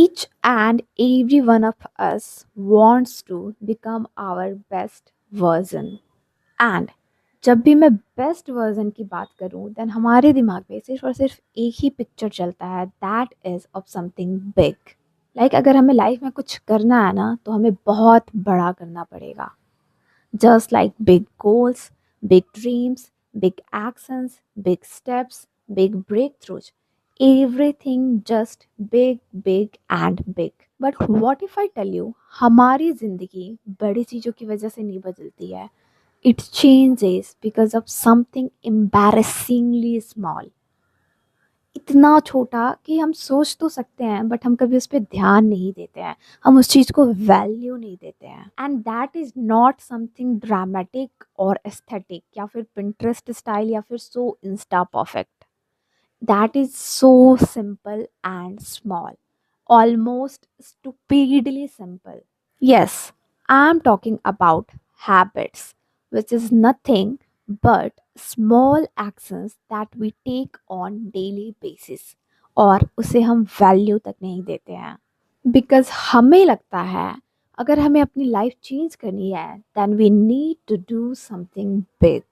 Each and every one of us wants to become our best version. And जब भी मैं best version की बात करूं देन हमारे दिमाग में सिर्फ और सिर्फ एक ही पिक्चर चलता है, that is of something big. Like अगर हमें लाइफ में कुछ करना है ना तो हमें बहुत बड़ा करना पड़ेगा। Just like big goals, big dreams, big actions, big steps, big breakthroughs. Everything just big, big and big. But what if I tell you, हमारी ज़िंदगी बड़ी चीज़ों की वजह से नहीं बदलती है. It changes because of something embarrassingly small. इतना छोटा कि हम सोच तो सकते हैं बट हम कभी उस पे ध्यान नहीं देते हैं, हम उस चीज़ को वैल्यू नहीं देते हैं। And that is not something dramatic और एस्थेटिक या फिर पिंटरेस्ट स्टाइल या फिर so insta perfect. That is so simple and small, almost stupidly simple. Yes, I'm talking about habits, which is nothing but small actions that we take on daily basis और उसे हम value तक नहीं देते हैं because हमें लगता है अगर हमें अपनी लाइफ चेंज करनी है then we need to do something big.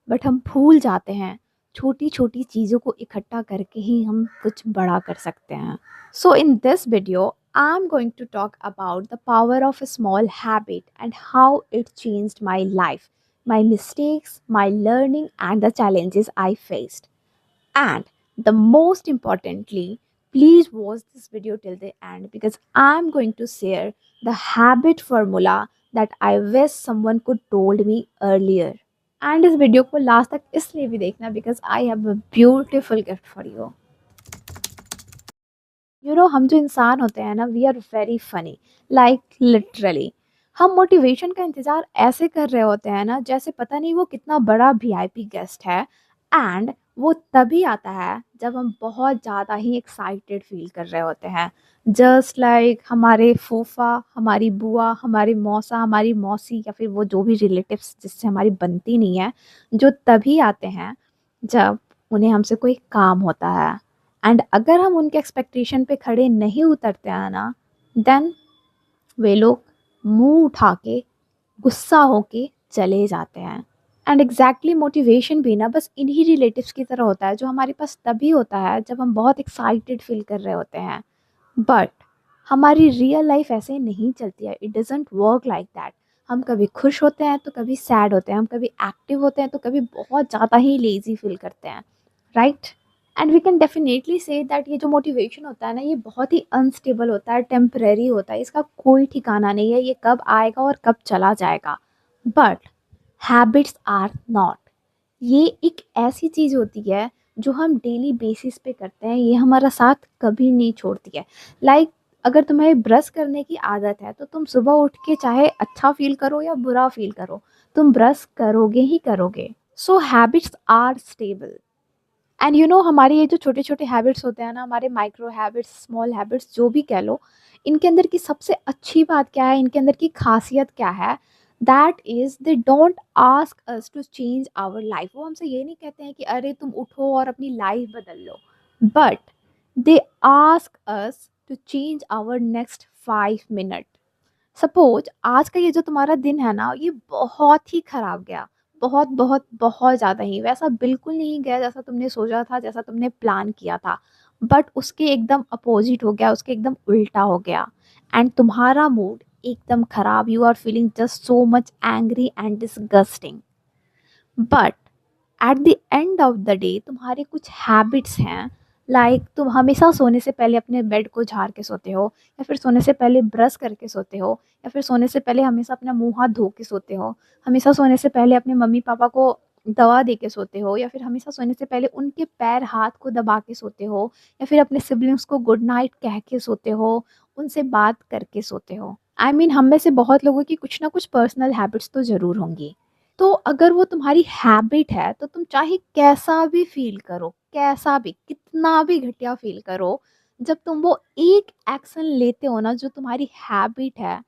But हम भूल जाते हैं छोटी छोटी चीज़ों को इकट्ठा करके ही हम कुछ बड़ा कर सकते हैं। So, in this video, I'm going to talk about the power of a small habit and how it changed my life, my mistakes, my learning, and the challenges I faced. And the most importantly, please watch this video till the end because I'm going to share the habit formula that I wish someone could told me earlier. And इस video को last तक इसलिए भी देखना because I have a beautiful gift for you. हम जो इंसान होते हैं ना we are very funny, like literally हम मोटिवेशन का इंतज़ार ऐसे कर रहे होते हैं ना जैसे पता नहीं वो कितना बड़ा वीआईपी गेस्ट है। एंड वो तभी आता है जब हम बहुत ज़्यादा ही एक्साइटेड फील कर रहे होते हैं, जस्ट लाइक हमारे फूफा, हमारी बुआ, हमारे मौसा, हमारी मौसी या फिर वो जो भी रिलेटिव्स जिससे हमारी बनती नहीं है, जो तभी आते हैं जब उन्हें हमसे कोई काम होता है। एंड अगर हम उनके एक्सपेक्टेशन पे खड़े नहीं उतरते हैं ना देन वे लोग मुंह उठा के गुस्सा होके चले जाते हैं। एंड एग्जैक्टली मोटिवेशन भी ना बस इन्हीं रिलेटिव्स की तरह होता है जो हमारे पास तभी होता है जब हम बहुत एक्साइटेड फील कर रहे होते हैं। बट हमारी रियल लाइफ ऐसे नहीं चलती है, it doesn't work like that. हम कभी खुश होते हैं तो कभी सैड होते हैं, हम कभी एक्टिव होते हैं तो कभी बहुत ज़्यादा ही लेज़ी फील करते हैं, right. And we can definitely say that ये जो मोटिवेशन होता है ना ये बहुत ही अनस्टेबल होता है, टेम्परेरी होता है, इसका कोई ठिकाना नहीं है, ये कब आएगा और कब चला जाएगा। बट हैबिट्स आर नॉट, ये एक ऐसी चीज़ होती है जो हम डेली बेसिस पे करते हैं, ये हमारा साथ कभी नहीं छोड़ती है। लाइक अगर तुम्हें ब्रश करने की आदत है तो तुम सुबह उठ के चाहे अच्छा फील करो या बुरा फील करो तुम ब्रश करोगे ही करोगे। सो हैबिट्स आर स्टेबल। एंड हमारे ये जो छोटे छोटे हैबिट्स होते हैं ना, हमारे माइक्रो हैबिट्स, स्मॉल हैबिट्स, जो भी कह लो, इनके अंदर की सबसे अच्छी बात क्या है, इनके अंदर की खासियत क्या है, that is they don't ask us to change our life. वो हमसे ये नहीं कहते हैं कि अरे तुम उठो और अपनी लाइफ बदल लो, but they ask us to change our next 5 minute. Suppose आज का ये जो तुम्हारा दिन है ना ये बहुत ही खराब गया, बहुत बहुत बहुत ज़्यादा ही, वैसा बिल्कुल नहीं गया जैसा तुमने सोचा था, जैसा तुमने प्लान किया था, बट उसके एकदम अपोजिट हो गया, उसके एकदम उल्टा हो गया। एंड तुम्हारा मूड एकदम खराब, you are feeling just so much angry and disgusting. But at the end of the day तुम्हारे कुछ हैबिट्स हैं, लाइक तुम हमेशा सोने से पहले अपने बेड को झाड़ के सोते हो, या फिर सोने से पहले ब्रश करके सोते हो, या फिर सोने से पहले हमेशा अपना मुंह हाथ धो के सोते हो, हमेशा सोने से पहले अपने मम्मी पापा को दवा दे के सोते हो, या फिर हमेशा सोने से पहले उनके पैर हाथ को दबा के सोते हो, या फिर अपने सिबलिंग्स को गुड नाइट कह के सोते हो, उनसे बात करके सोते हो। आई मीन हम में से बहुत लोगों की कुछ ना कुछ पर्सनल हैबिट्स तो ज़रूर होंगी। तो अगर वो तुम्हारी हैबिट है तो तुम चाहे कैसा भी फील करो, कैसा भी, कितना भी घटिया फील करो, जब तुम वो एक एक्शन लेते हो ना जो तुम्हारी हैबिट है,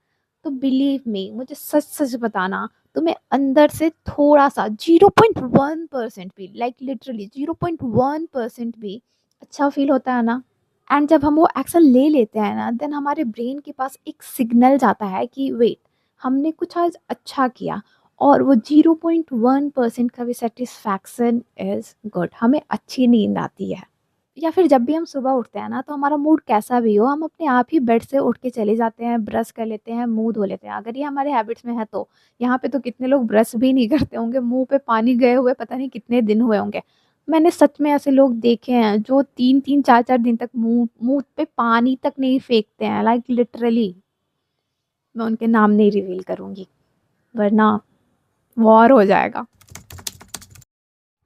तो बिलीव मी, मुझे सच सच बताना, तुम्हें अंदर से थोड़ा सा 0.1% भी, लाइक लिटरली 0.1% भी अच्छा फील होता है ना, एंड जब हम वो एक्शन ले लेते हैं ना, देन हमारे ब्रेन के पास एक सिग्नल जाता है कि वेट, हमने कुछ आज अच्छा किया, और वो 0.1% का भी सेटिस्फैक्शन इज़ गुड, हमें अच्छी नींद आती है। या फिर जब भी हम सुबह उठते हैं ना, तो हमारा मूड कैसा भी हो, हम अपने आप ही बेड से उठ के चले जाते हैं, ब्रश कर लेते हैं, मुँह धो लेते हैं। अगर ये हमारे हैबिट्स में है तो। यहाँ पे तो कितने लोग ब्रश भी नहीं करते होंगे, मुँह पे पानी गए हुए पता नहीं कितने दिन हुए होंगे। मैंने सच में ऐसे लोग देखे हैं जो 3-3 4-4 दिन तक मुँह मुँह पे पानी तक नहीं फेंकते हैं, लाइक लिटरली। मैं उनके नाम नहीं रिवील करूँगी, वरना वॉर हो जाएगा।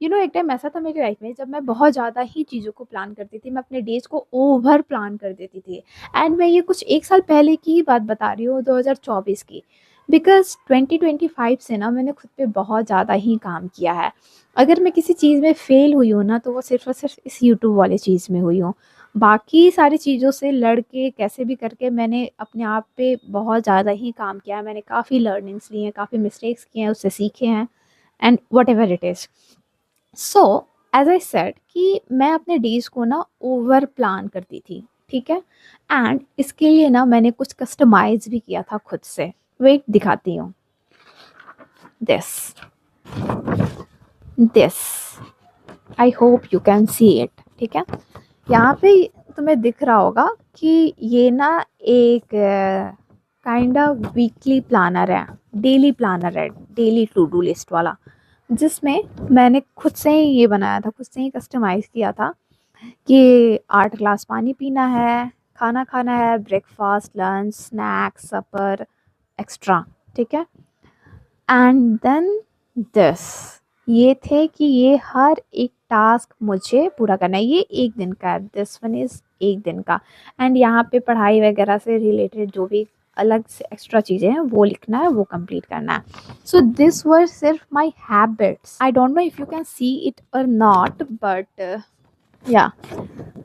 एक टाइम ऐसा था मेरी लाइफ में जब मैं बहुत ज़्यादा ही चीज़ों को प्लान करती थी, मैं अपने डेज़ को ओवर प्लान कर देती थी। एंड मैं ये कुछ 1 साल पहले की ही बात बता रही हूँ, 2024 की। बिकॉज़ 2025 से ना मैंने खुद पे बहुत ज़्यादा ही काम किया है। अगर मैं किसी चीज़ में फ़ेल हुई हूँ ना, तो वो सिर्फ़ और सिर्फ़ इस यूट्यूब वाली चीज़ में हुई हूँ। बाकी सारी चीज़ों से लड़ के कैसे भी करके मैंने अपने आप पे बहुत ज़्यादा ही काम किया है। मैंने काफ़ी लर्निंग्स ली हैं, काफ़ी मिस्टेक्स किए हैं, उससे सीखे हैं, and whatever it is. So as I said कि मैं अपने डेज़ को ना ओवर प्लान करती थी, ठीक है? एंड इसके लिए ना मैंने कुछ कस्टमाइज़ भी किया था खुद से। वेट, दिखाती हूँ। This this I hope you can see it, ठीक है? यहाँ पे तुम्हें दिख रहा होगा कि ये ना एक काइंड ऑफ वीकली प्लानर है, डेली प्लानर है, डेली टू डू लिस्ट वाला, जिसमें मैंने खुद से ही ये बनाया था, खुद से ही कस्टमाइज़ किया था कि 8 ग्लास पानी पीना है, खाना खाना है, ब्रेकफास्ट, लंच, स्नैक्स, सपर, एक्स्ट्रा, ठीक है? एंड देन दिस, ये थे कि ये हर एक टास्क मुझे पूरा करना है। ये 1 दिन का है, दिस वन इज़ 1 दिन का। एंड यहाँ पे पढ़ाई वगैरह से रिलेटेड जो भी अलग से एक्स्ट्रा चीज़ें हैं वो लिखना है, वो कंप्लीट करना है। सो दिस वर सिर्फ my habits. I don't know if you can see it or not, but या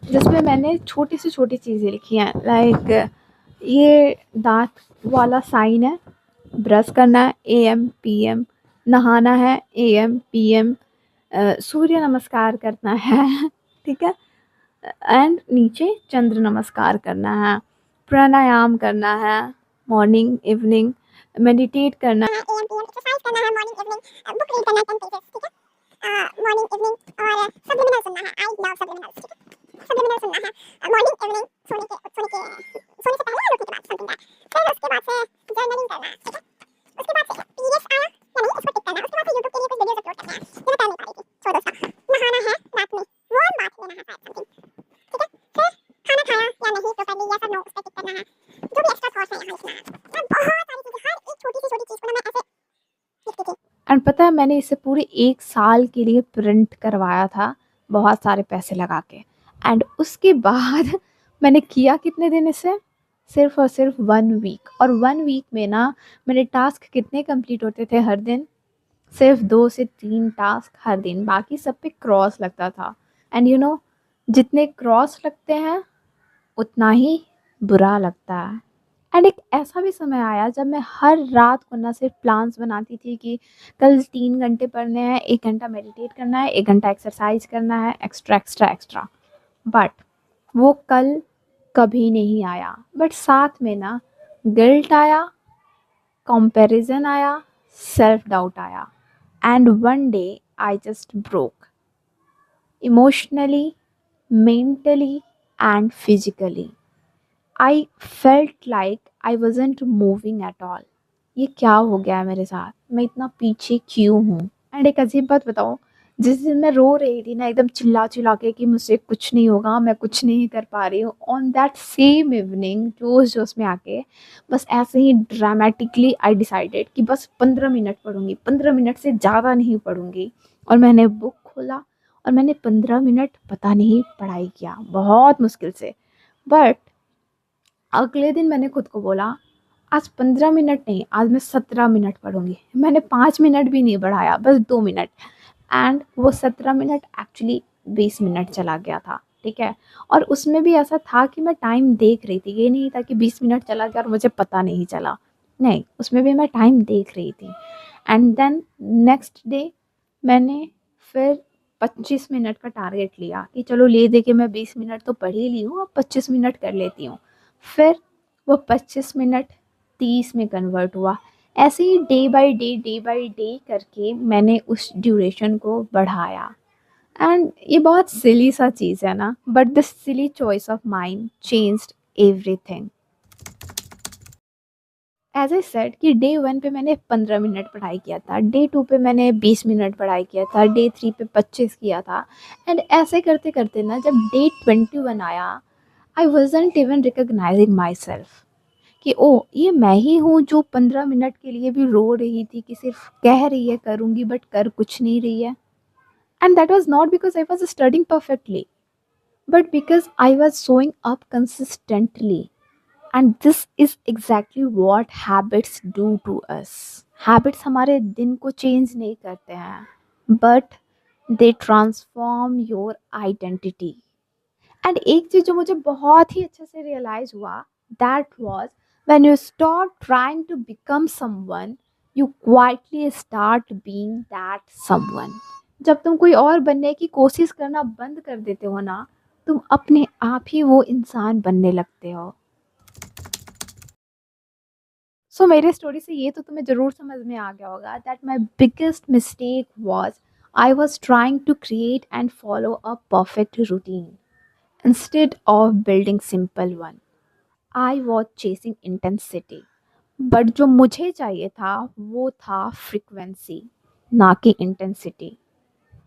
जिसमें मैंने छोटी से छोटी चीज़ें लिखी हैं, लाइक ये दांत वाला साइन है, ब्रश करना है AM PM, नहाना है AM PM, सूर्य नमस्कार करना है ठीक है? एंड नीचे चंद्र नमस्कार करना है, प्राणायाम करना है, मॉर्निंग इवनिंग मेडिटेट करना है, AM PM एक्सरसाइज करना है, मॉर्निंग इवनिंग बुक रीड करना है 10 पेजेस, ठीक है? मॉर्निंग इवनिंग और सब्लिमिनल सुनना है, आई लव सब्लिमिनल्स, ठीक है? सब्लिमिनल सुनना है, मॉर्निंग इवनिंग सोने से पहले और उठने के बाद समथिंग दैट। फिर उसके बाद से जर्नलिंग करना है, ठीक है? उसके बाद से पीडीएफ आया या नहीं इसको टिक करना है। उसके बाद से यूट्यूब के लिए कुछ वीडियोस अपलोड करना है, ये मैं कर नहीं पा रही थी, छोड़ो उसका। नहाना है रात में, वार्म बाथ लेना है शायद समथिंग, ठीक है? फिर खाना खाया या नहीं प्रॉपर्ली, यस और नो उस पे टिक करना है। जो भी एक्स्ट्रा थॉट्स है यहाँ लिखना है। मैं बहुत सारी चीज़ें, हर एक छोटी सी छोटी चीज़ को ना मैं ऐसे लिखती थी। एंड पता है मैंने इसे पूरे 1 साल के लिए प्रिंट करवाया था, बहुत सारे पैसे लगा के। एंड उसके बाद मैंने किया कितने दिन इसे? सिर्फ़ और सिर्फ़ 1 वीक, और 1 वीक में ना मेरे टास्क कितने कंप्लीट होते थे हर दिन? सिर्फ़ 2 से 3 टास्क हर दिन, बाकी सब पे क्रॉस लगता था। एंड जितने क्रॉस लगते हैं, उतना ही बुरा लगता है। एंड एक ऐसा भी समय आया जब मैं हर रात को ना सिर्फ प्लान्स बनाती थी कि कल 3 घंटे पढ़ने हैं, 1 घंटा मेडिटेट करना है, 1 घंटा एक्सरसाइज करना है, एक्स्ट्रा एक्स्ट्रा एक्स्ट्रा। बट वो कल कभी नहीं आया। बट साथ में ना गिल्ट आया, कंपैरिजन आया, सेल्फ डाउट आया, and one day I just broke emotionally, mentally and physically. I felt like I wasn't moving at all. ये क्या हो गया है मेरे साथ, मैं इतना पीछे क्यों हूँ? एंड एक अजीब बात बताऊँ, जिस दिन मैं रो रही थी ना एकदम चिल्ला चिल्ला के कि मुझसे कुछ नहीं होगा, मैं कुछ नहीं कर पा रही हूँ, ऑन दैट सेम इवनिंग जोश जोश में आके बस ऐसे ही ड्रामेटिकली आई डिसाइडेड कि बस 15 मिनट पढ़ूंगी, 15 मिनट से ज़्यादा नहीं पढ़ूंगी। और मैंने बुक खोला और मैंने 15 मिनट पता नहीं पढ़ाई किया, बहुत मुश्किल से। बट अगले दिन मैंने खुद को बोला, आज 15 मिनट नहीं, आज मैं 17 मिनट पढ़ूंगी। मैंने 5 मिनट भी नहीं बढ़ाया, बस 2 मिनट। एंड वो 17 मिनट एक्चुअली 20 मिनट चला गया था, ठीक है? और उसमें भी ऐसा था कि मैं टाइम देख रही थी, ये नहीं था कि 20 मिनट चला गया और मुझे पता नहीं चला। नहीं, उसमें भी मैं टाइम देख रही थी। एंड देन नेक्स्ट डे मैंने फिर 25 मिनट का टारगेट लिया कि चलो ले दे के मैं 20 मिनट तो पढ़ ही ली हूँ, अब 25 मिनट कर लेती हूँ। फिर वो 25 मिनट 30 में कन्वर्ट हुआ। ऐसे ही डे बाय डे करके मैंने उस ड्यूरेशन को बढ़ाया। एंड ये बहुत सिली सा चीज़ है ना, but this silly choice of mind changed everything. As I said कि डे 1 पे मैंने 15 मिनट पढ़ाई किया था, डे 2 पे मैंने 20 मिनट पढ़ाई किया था, डे 3 पे 25 किया था। एंड ऐसे करते-करते ना जब डे 21 आया, I wasn't even recognising my self कि ओह! ये मैं ही हूँ जो 15 मिनट के लिए भी रो रही थी कि सिर्फ़ कह रही है करूँगी बट कर कुछ नहीं रही है। And that was not because I was studying perfectly, but because I was showing up consistently. And this is exactly what habits do to us. Habits हमारे दिन को चेंज नहीं करते हैं, but they transform your identity. And एक चीज़ जो मुझे बहुत ही अच्छे से रियलाइज हुआ, that was when you stop trying to become someone, you quietly start being that someone. जब तुम कोई और बनने की कोशिश करना बंद कर देते हो ना, तुम अपने आप ही वो इंसान बनने लगते हो। सो मेरे स्टोरी से ये तो तुम्हें ज़रूर समझ में आ गया होगा that my biggest mistake was I was trying to create and follow a perfect routine instead of building simple one. I was chasing intensity, but जो मुझे चाहिए था वो था फ्रिक्वेंसी, ना कि इंटेंसिटी।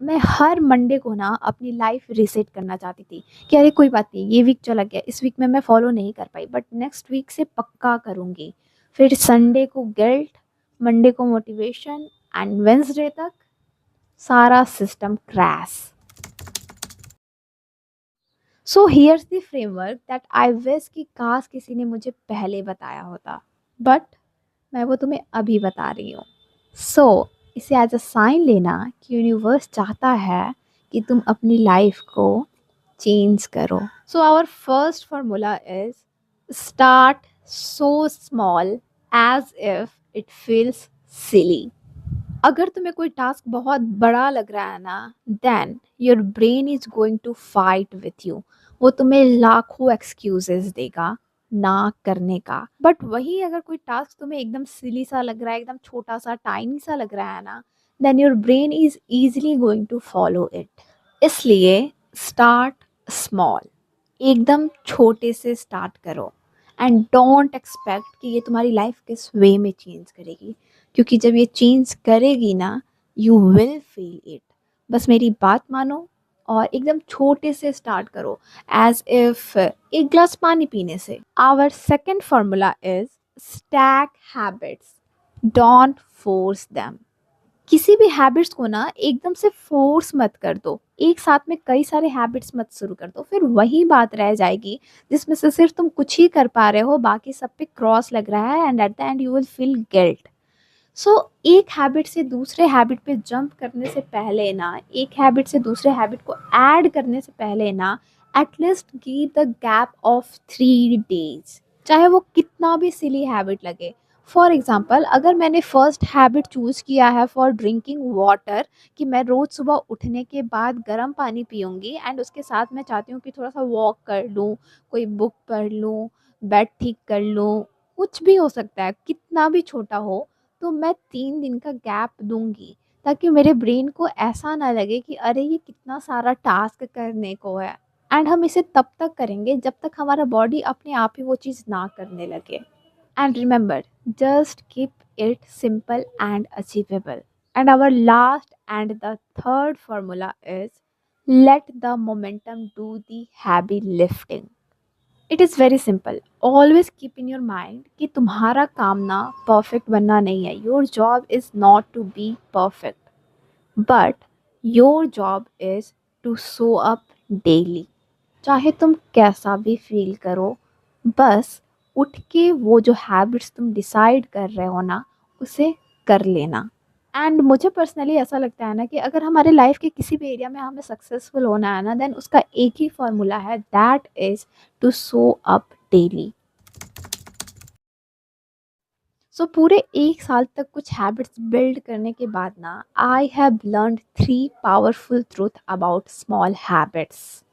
मैं हर मंडे को ना अपनी लाइफ रीसेट करना चाहती थी कि अरे कोई बात नहीं, ये वीक चला गया, इस वीक में मैं फॉलो नहीं कर पाई बट नेक्स्ट वीक से पक्का करूँगी। फिर संडे को गिल्ट, मंडे को मोटिवेशन, एंड वेंसडे तक सारा system crash. So here's the framework that I wish कि काश किसी ने मुझे पहले बताया होता, बट मैं वो तुम्हें अभी बता रही हूँ। सो इसे एज अ साइन लेना कि यूनिवर्स चाहता है कि तुम अपनी लाइफ को चेंज करो। So our first formula is start so small as if it feels silly. अगर तुम्हें कोई टास्क बहुत बड़ा लग रहा है ना, then your brain is going to fight with you. वो तुम्हें लाखों एक्सक्यूजेस देगा ना करने का। बट वही अगर कोई टास्क तुम्हें एकदम सिली सा लग रहा है, एकदम छोटा सा टाइनी सा लग रहा है ना, then your brain is easily going to follow it. इसलिए स्टार्ट स्मॉल, एकदम छोटे से स्टार्ट करो। एंड डोंट एक्सपेक्ट कि ये तुम्हारी लाइफ किस वे में चेंज करेगी, क्योंकि जब ये चेंज करेगी ना, यू विल फील इट। बस मेरी बात मानो और एकदम छोटे से स्टार्ट करो, एज इफ एक ग्लास पानी पीने से। Our second formula is stack habits, don't force them. किसी भी हैबिट्स को ना एकदम से फोर्स मत कर दो, एक साथ में कई सारे हैबिट्स मत शुरू कर दो, फिर वही बात रह जाएगी जिसमें से सिर्फ तुम कुछ ही कर पा रहे हो, बाकी सब पे क्रॉस लग रहा है, and at the end you will feel guilt. So एक हैबिट से दूसरे हैबिट पे जंप करने से पहले ना, एक हैबिट से दूसरे हैबिट को ऐड करने से पहले ना, at least give the gap of 3 days, चाहे वो कितना भी सिली हैबिट लगे। फॉर एग्जाम्पल, अगर मैंने फर्स्ट हैबिट चूज़ किया है फॉर ड्रिंकिंग वाटर, कि मैं रोज़ सुबह उठने के बाद गर्म पानी पीऊँगी, एंड उसके साथ मैं चाहती हूँ कि थोड़ा सा वॉक कर लूँ, कोई बुक पढ़ लूँ, बेड ठीक कर लूँ, कुछ भी हो सकता है, कितना भी छोटा हो, तो मैं 3 दिन का गैप दूँगी, ताकि मेरे ब्रेन को ऐसा ना लगे कि अरे ये कितना सारा टास्क करने को है। एंड हम इसे तब तक करेंगे जब तक हमारा बॉडी अपने आप ही वो चीज़ ना करने लगे। And remember, just keep it simple and achievable. And our last and the third formula is let the momentum do the heavy lifting. It is very simple, always keep in your mind कि तुम्हारा काम ना perfect बनना नहीं है। Your job is not to be perfect, but your job is to show up daily. चाहे तुम कैसा भी फील करो, बस उठ के वो जो हैबिट्स तुम डिसाइड कर रहे हो ना, उसे कर लेना। एंड मुझे पर्सनली ऐसा लगता है ना कि अगर हमारे लाइफ के किसी भी एरिया में हमें सक्सेसफुल होना है ना, देन उसका एक ही फॉर्मूला है, that is to show up daily. So पूरे 1 साल तक कुछ हैबिट्स बिल्ड करने के बाद ना I have learned 3 powerful truth about small habits.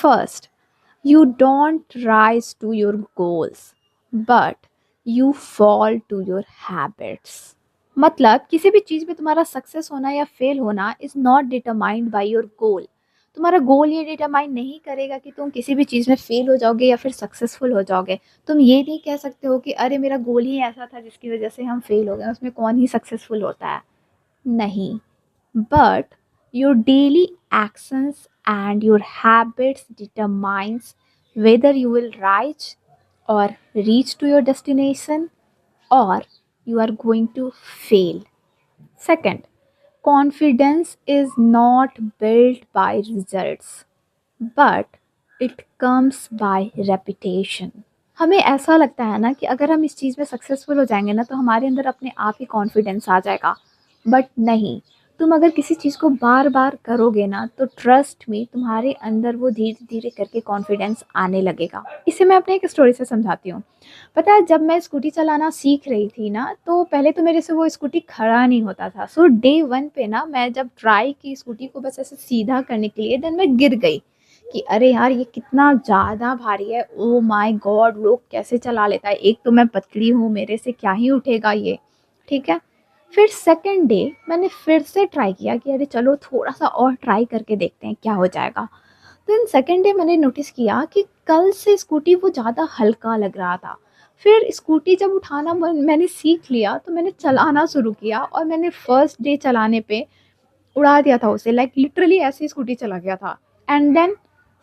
First, you don't rise to your goals, but you fall to your habits. मतलब किसी भी चीज़ में तुम्हारा सक्सेस होना या फेल होना is not determined by your goal. तुम्हारा गोल ये डिटरमाइन नहीं करेगा कि तुम किसी भी चीज़ में फेल हो जाओगे या फिर सक्सेसफुल हो जाओगे। तुम ये नहीं कह सकते हो कि अरे मेरा गोल ही ऐसा था जिसकी वजह से हम फेल हो गए, उसमें कौन ही सक्सेसफुल होता है। नहीं, but your daily actions and your habits determines whether you will rise or reach to your destination, or you are going to fail. Second, confidence is not built by results, but it comes by repetition. हमें ऐसा लगता है ना कि अगर हम इस चीज़ में सक्सेसफुल हो जाएंगे ना तो हमारे अंदर अपने आप ही कॉन्फिडेंस आ जाएगा, बट नहीं। तुम अगर किसी चीज़ को बार बार करोगे ना तो ट्रस्ट में तुम्हारे अंदर वो धीरे धीरे करके कॉन्फिडेंस आने लगेगा। इसे मैं अपने एक स्टोरी से समझाती हूँ। पता है, जब मैं स्कूटी चलाना सीख रही थी ना तो पहले तो मेरे से वो स्कूटी खड़ा नहीं होता था। सो डे वन पे ना मैं जब ट्राई की स्कूटी को बस ऐसे सीधा करने के लिए, देन मैं गिर गई कि अरे यार ये कितना ज़्यादा भारी है, ओ माय गॉड लोग कैसे चला लेता है, एक तो मैं पतली हूँ, मेरे से क्या ही उठेगा ये। ठीक है, फिर सेकंड डे मैंने फिर से ट्राई किया कि अरे चलो थोड़ा सा और ट्राई करके देखते हैं क्या हो जाएगा। देन सेकंड डे मैंने नोटिस किया कि कल से स्कूटी वो ज़्यादा हल्का लग रहा था। फिर स्कूटी जब उठाना मैंने सीख लिया तो मैंने चलाना शुरू किया और मैंने फर्स्ट डे चलाने पे उड़ा दिया था उसे, लाइक लिटरली ऐसे ही स्कूटी चला गया था। एंड देन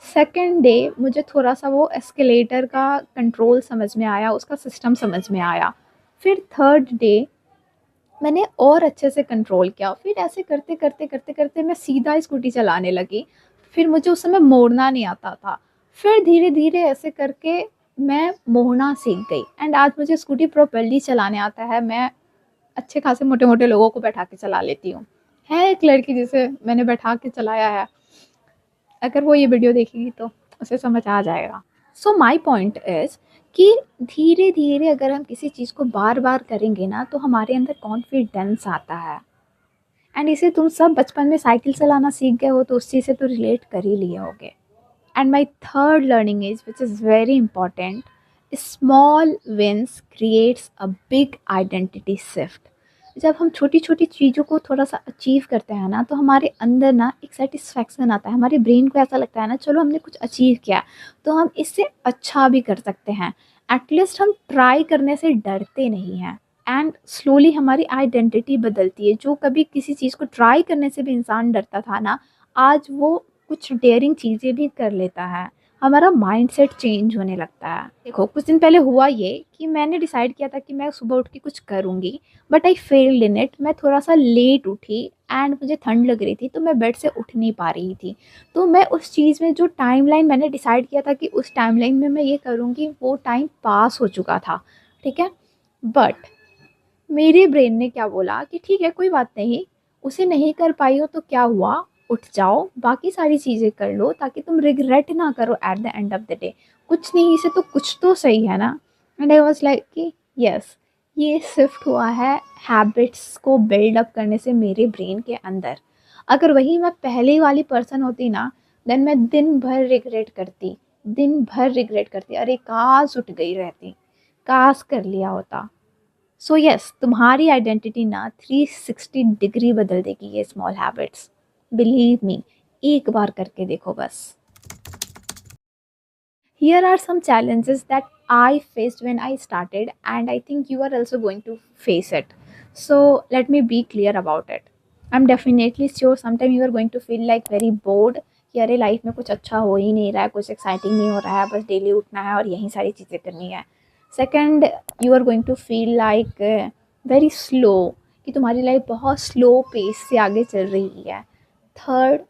सेकंड डे मुझे थोड़ा-सा वो एस्केलेटर का कंट्रोल समझ में आया, उसका सिस्टम समझ में आया। फिर थर्ड डे मैंने और अच्छे से कंट्रोल किया। फिर ऐसे करते-करते मैं सीधा स्कूटी चलाने लगी। फिर मुझे उस समय मोड़ना नहीं आता था। फिर धीरे-धीरे ऐसे करके मैं मोड़ना सीख गई एंड आज मुझे स्कूटी प्रॉपर्ली चलाने आता है। मैं अच्छे खासे मोटे-मोटे लोगों को बैठा के चला लेती हूँ। है एक लड़की जिसे मैंने बैठा के चलाया है, अगर वो ये वीडियो देखेगी तो उसे समझ आ जाएगा। सो माय पॉइंट इज़ कि धीरे-धीरे अगर हम किसी चीज़ को बार-बार करेंगे ना तो हमारे अंदर कॉन्फिडेंस आता है। एंड इसे तुम सब बचपन में साइकिल चलाना सीख गए हो तो उस चीज़ से तो रिलेट कर ही लिए होगे। And my third learning is, which is very important, small wins creates a big identity shift. जब हम छोटी छोटी चीज़ों को थोड़ा सा अचीव करते हैं ना तो हमारे अंदर ना एक सेटिस्फैक्शन आता है। हमारे ब्रेन को ऐसा लगता है ना, चलो हमने कुछ अचीव किया तो हम इससे अच्छा भी कर सकते हैं। एटलीस्ट हम ट्राई करने से डरते नहीं हैं। एंड स्लोली हमारी आइडेंटिटी बदलती है। जो कभी किसी चीज़ को ट्राई करने से भी इंसान डरता था ना, आज वो कुछ डेयरिंग चीज़ें भी कर लेता है। हमारा माइंडसेट चेंज होने लगता है। देखो कुछ दिन पहले हुआ ये कि मैंने डिसाइड किया था कि मैं सुबह उठ के कुछ करूँगी, but I failed in it. मैं थोड़ा-सा लेट उठी एंड मुझे ठंड लग रही थी तो मैं बेड से उठ नहीं पा रही थी। तो मैं उस चीज़ में जो टाइमलाइन मैंने डिसाइड किया था कि उस टाइमलाइन में मैं ये करूँगी, वो टाइम पास हो चुका था। ठीक है? बट मेरे ब्रेन ने क्या बोला कि ठीक है कोई बात नहीं, उसे नहीं कर पाई हो तो क्या हुआ, उठ जाओ, बाकी सारी चीज़ें कर लो ताकि तुम रिग्रेट ना करो eight the end of the day. कुछ नहीं से तो कुछ तो सही है ना। एंड आई वाज लाइक कि यस, ये शिफ्ट हुआ है हैबिट्स को बिल्ड अप करने से मेरे ब्रेन के अंदर। अगर वही मैं पहले वाली पर्सन होती ना, देन मैं दिन भर रिग्रेट करती, दिन भर रिग्रेट करती, अरे काश उठ गई रहती, काश कर लिया होता। सो यस, तुम्हारी आइडेंटिटी ना 360 डिग्री बदल देगी ये स्मॉल हैबिट्स। बिलीव मी, एक बार करके देखो बस। Here are some challenges that I faced when I started, and I think you are also going to face it. So let me be clear about it. I'm definitely sure sometime you are going to feel like very bored कि अरे life में कुछ अच्छा हो ही नहीं रहा है, कुछ एक्साइटिंग नहीं हो रहा है, बस डेली उठना है और यही सारी चीज़ें करनी है। Second, you are going to feel like very slow, कि तुम्हारी लाइफ बहुत स्लो पेस से आगे चल रही है। Third,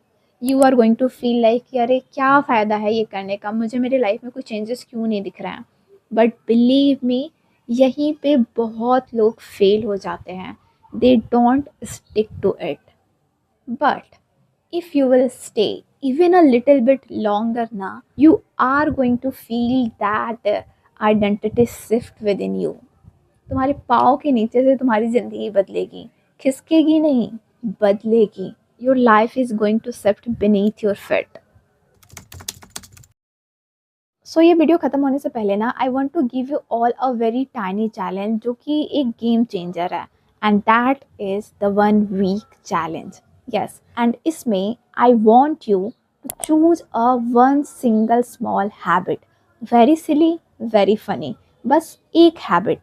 you are going to feel like कि अरे क्या फ़ायदा है ये करने का, मुझे मेरे लाइफ में कोई चेंजेस क्यों नहीं दिख रहे हैं। बट बिलीव मी, यहीं पे बहुत लोग फेल हो जाते हैं। They don't stick to it. But if you will stay even a little bit longer now, you are going to feel that identity shift within you. तुम्हारे पाँव के नीचे से तुम्हारी ज़िंदगी बदलेगी, खिसकेगी नहीं, बदलेगी। Your life is going to shift beneath your feet. So ये वीडियो ख़त्म होने से पहले ना I want to give you all a very tiny challenge जो कि एक गेम चेंजर है, and that is the 1 week challenge. Yes, and इसमें I want you to choose a one single small habit, very silly, very funny, बस एक habit,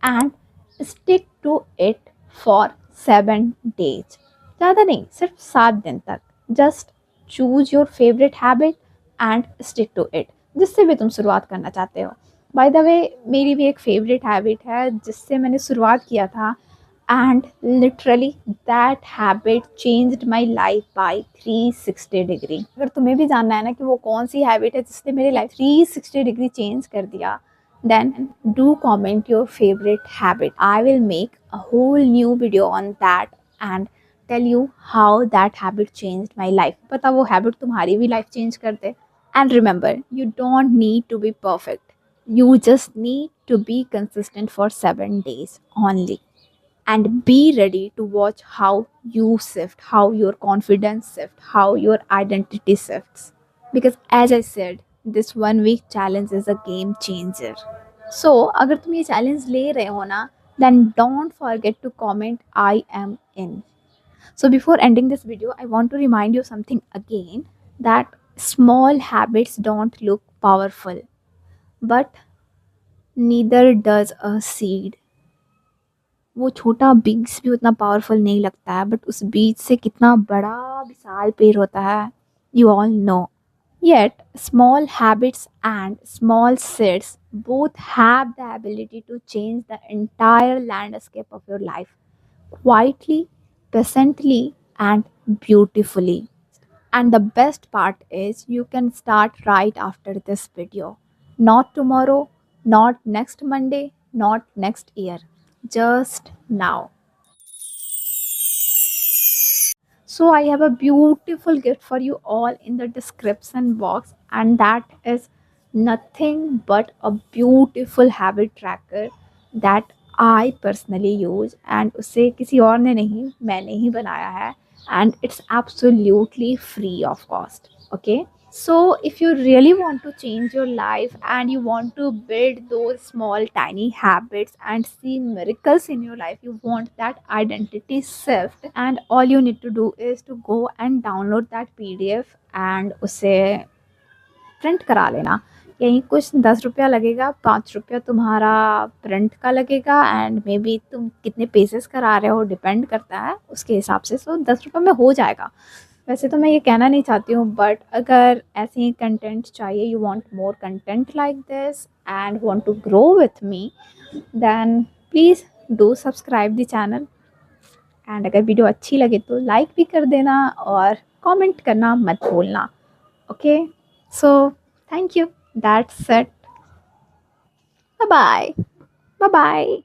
and stick to it for 7 days. ज़्यादा नहीं, सिर्फ 7 दिन तक। Just choose your favourite habit and stick to it, जिससे भी तुम शुरुआत करना चाहते हो। बाय द वे, मेरी भी एक फेवरेट हैबिट है जिससे मैंने शुरुआत किया था, and literally that habit changed my life by 360 degree. अगर तुम्हें भी जानना है ना कि वो कौन सी हैबिट है जिसने मेरी लाइफ 360 डिग्री चेंज कर दिया, then do comment your favorite habit. I will make a whole new video on that and tell you how that habit changed my life. पता वो habit तुम्हारी भी life change कर दे। And remember, you don't need to be perfect. You just need to be consistent for 7 days only. And be ready to watch how you shift, how your confidence shifts, how your identity shifts. Because as I said, this 1 week challenge is a game changer. So, अगर तुम ये challenge ले रहे हो ना, then don't forget to comment I am in. So before ending this video, I want to remind you something again, that small habits don't look powerful, but neither does a seed. वो छोटा बीज भी उतना powerful नहीं लगता है, but उस बीज से कितना बड़ा विशाल पेड़ होता है, you all know. Yet, small habits and small seeds both have the ability to change the entire landscape of your life quietly, pleasantly, and beautifully. And the best part is you can start right after this video. Not tomorrow, not next Monday, not next year. Just now. So I have a beautiful gift for you all in the description box, and that is nothing but a beautiful habit tracker that I personally use, and उसे किसी और ने नहीं, मैंने ही बनाया है, and it's absolutely free of cost. Okay, so if you really want to change your life and you want to build those small tiny habits and see miracles in your life, you want that identity shift, and all you need to do is to go and download that PDF and उसे print करा लेना। यहीं कुछ 10 रुपया लगेगा, 5 रुपया तुम्हारा print का लगेगा, एंड मे बी तुम कितने पेजेस करा रहे हो डिपेंड करता है उसके हिसाब से। सो 10 रुपये में हो जाएगा। वैसे तो मैं ये कहना नहीं चाहती हूँ, बट अगर ऐसे ही कंटेंट चाहिए, you want more content like this and want to grow with me, then please do subscribe the channel. And अगर वीडियो अच्छी लगे तो लाइक भी कर देना और कमेंट करना मत भूलना। Okay, so thank you, that's it, bye bye, bye bye.